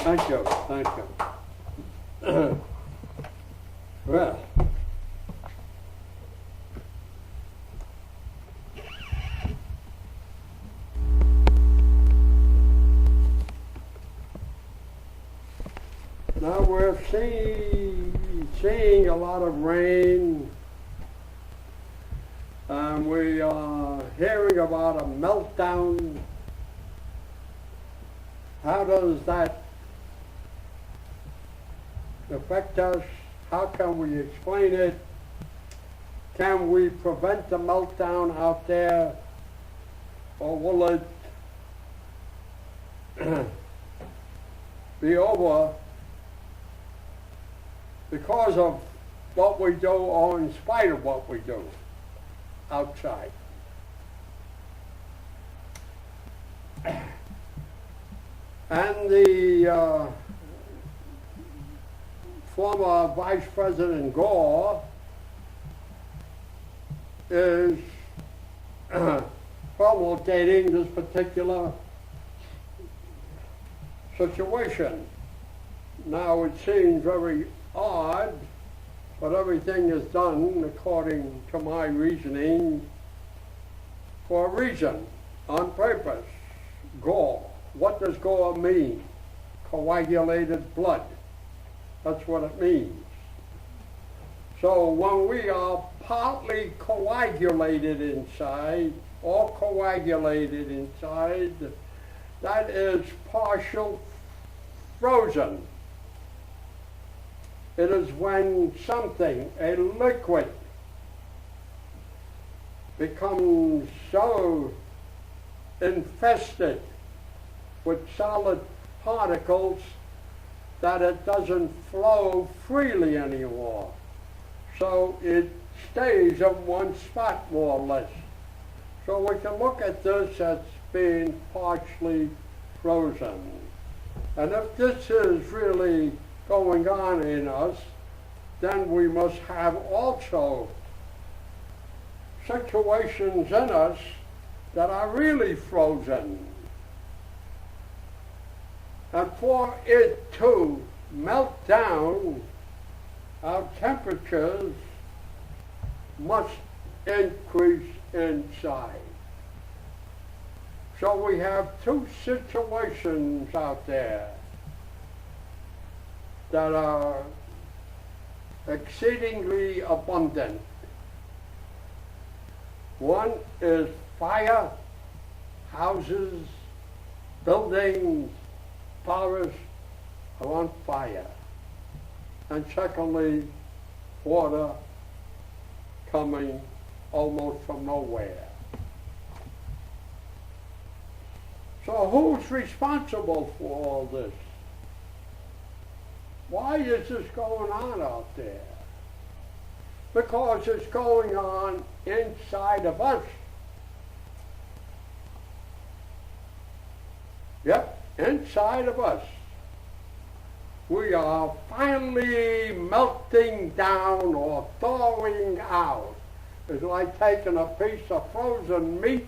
Thank you, thank you. Well, now we're seeing a lot of rain, and we are hearing about a meltdown. How does that affect us? How can we explain it? Can we prevent the meltdown out there, or will it be over because of what we do or in spite of what we do outside? And the former Vice President Gore is promulgating this particular situation. Now it seems very odd, but everything is done according to my reasoning for a reason, on purpose. Gore. What does gore mean? Coagulated blood. That's what it means. So when we are partly coagulated inside, or coagulated inside, that is partial frozen. It is when something, a liquid, becomes so infested with solid particles that it doesn't flow freely anymore. So it stays in one spot, more or less. So we can look at this as being partially frozen. And if this is really going on in us, then we must have also situations in us that are really frozen. And for it to melt down, our temperatures must increase inside. So we have two situations out there that are exceedingly abundant. One is fire, houses, buildings, forests are on fire. And secondly, water coming almost from nowhere. So who's responsible for all this? Why is this going on out there? Because it's going on inside of us. Yep, inside of us. We are finally melting down or thawing out. It's like taking a piece of frozen meat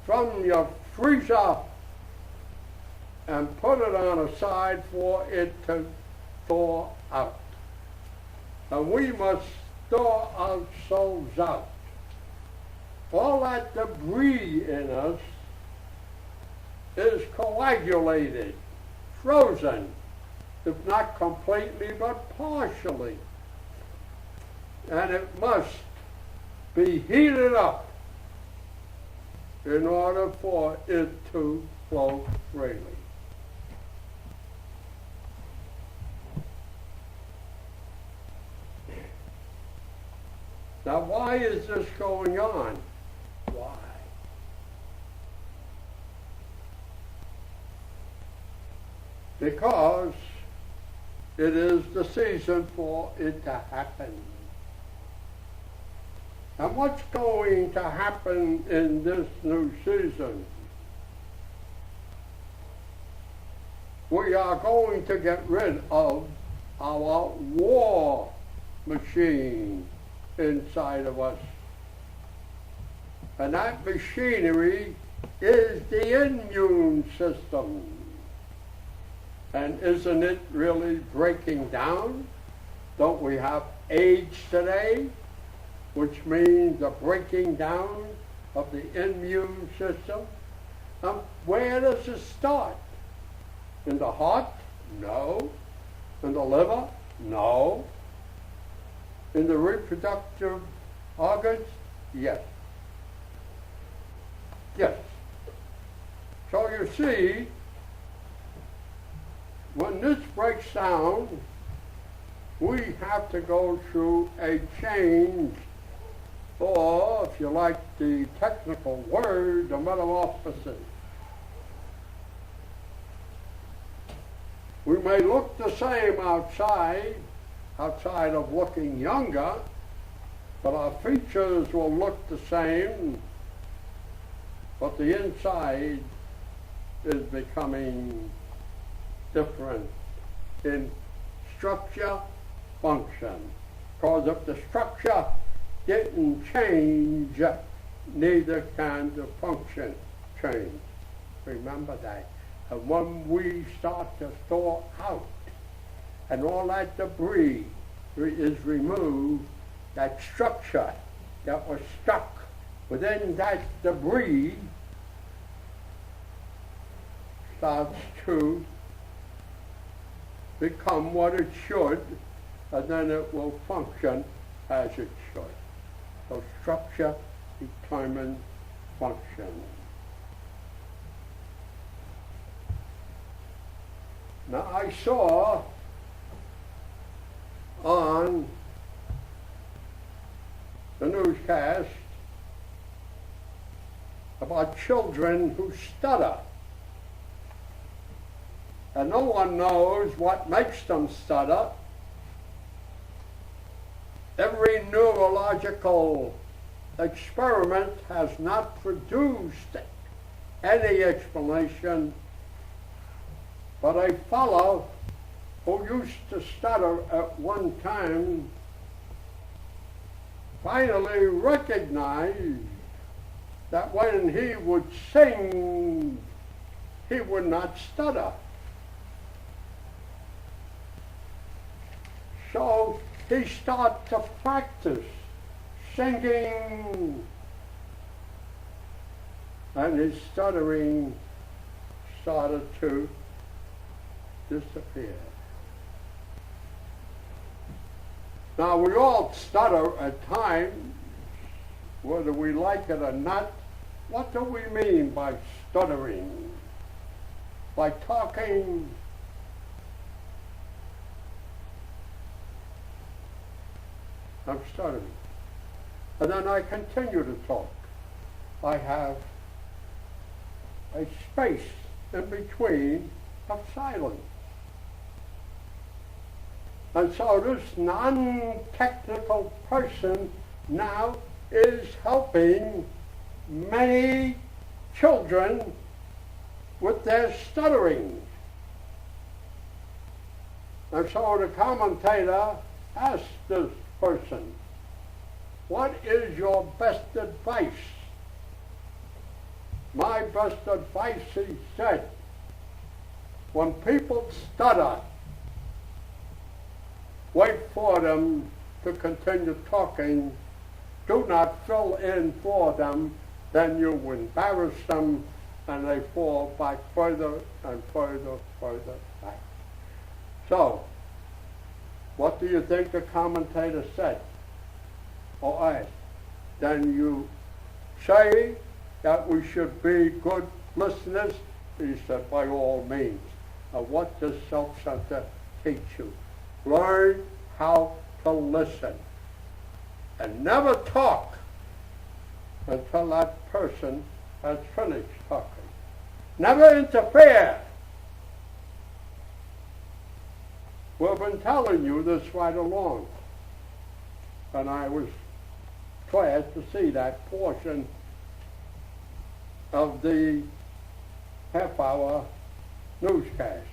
from your freezer and put it on a side for it to thaw out. And we must thaw ourselves out. All that debris in us is coagulated, frozen, if not completely, but partially. And it must be heated up in order for it to flow freely. Now, why is this going on? Why? Because it is the season for it to happen. And what's going to happen in this new season? We are going to get rid of our war machine inside of us. And that machinery is the immune system. And isn't it really breaking down? Don't we have AIDS today, which means the breaking down of the immune system? Where does it start? In the heart? No. In the liver? No. In the reproductive organs? Yes. Yes. So you see, when this breaks down, we have to go through a change, or, if you like the technical word, the metamorphosis. We may look the same outside of looking younger, but our features will look the same, but the inside is becoming different in structure, function. Because if the structure didn't change, neither can the function change. Remember that. And when we start to thaw out and all that debris is removed, that structure that was stuck within that debris starts to become what it should, and then it will function as it should. So structure determines function. Now I saw on the newscast about children who stutter. And no one knows what makes them stutter. Every neurological experiment has not produced any explanation, but a fellow who used to stutter at one time finally recognized that when he would sing, he would not stutter. So he started to practice singing, and his stuttering started to disappear. Now we all stutter at times, whether we like it or not. What do we mean by stuttering? By talking I'm stuttering. And then I continue to talk. I have a space in between of silence. And so this non-technical person now is helping many children with their stuttering. And so the commentator asked this person, what is your best advice? My best advice, he said, when people stutter, wait for them to continue talking. Do not fill in for them, then you embarrass them and they fall back further and further back. So, what do you think the commentator said? Or asked? Then you say that we should be good listeners? He said, by all means. Now what does self-censor teach you? Learn how to listen. And never talk until that person has finished talking. Never interfere. We've been telling you this right along. And I was glad to see that portion of the half-hour newscast.